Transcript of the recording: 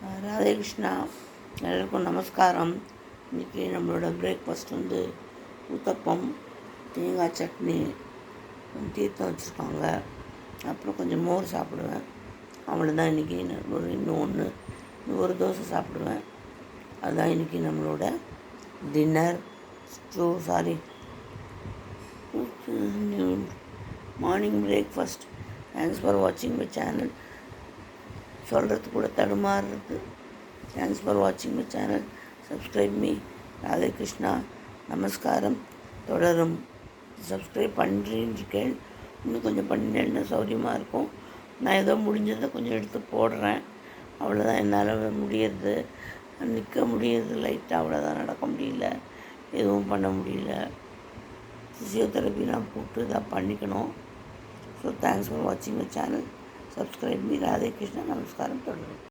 ராதே கிருஷ்ணா. எல்லாருக்கும் நமஸ்காரம். இன்றைக்கி நம்மளோட பிரேக்ஃபாஸ்ட் ஊத்தப்பம், தேங்காய் சட்னி, தீர்த்தம் வச்சுருக்காங்க. அப்புறம் கொஞ்சம் மோர் சாப்பிடுவேன். அவ்வளோதான் இன்றைக்கி. இன்னும் ஒரு தோசை சாப்பிடுவேன். அதுதான் இன்றைக்கி நம்மளோட dinner. Morning breakfast. Thanks for வாட்சிங் மை சேனல். சொல்கிறது கூட தடுமாறுறது. தேங்க்ஸ் ஃபார் வாட்சிங் my channel. Subscribe me. Radhe Krishna. நமஸ்காரம் தொடரும். சப்ஸ்கிரைப் பண்ணிருக்கேன். இன்னும் கொஞ்சம் பண்ணினேன்னா சௌரியமாக இருக்கும். நான் ஏதோ முடிஞ்சதை கொஞ்சம் எடுத்து போடுறேன். அவ்வளோதான் என்னால் முடியறது. நிற்க முடியறது லைட்டாக, அவ்வளோதான். நடக்க முடியல, எதுவும் பண்ண முடியல. ஃபிசியோதெரப்பிலாம் போட்டு இதாக பண்ணிக்கணும். ஸோ தேங்க்ஸ் ஃபார் வாட்சிங் my channel. Subscribe me. Radhe Krishna. நமஸ்காரம் தொடரும்.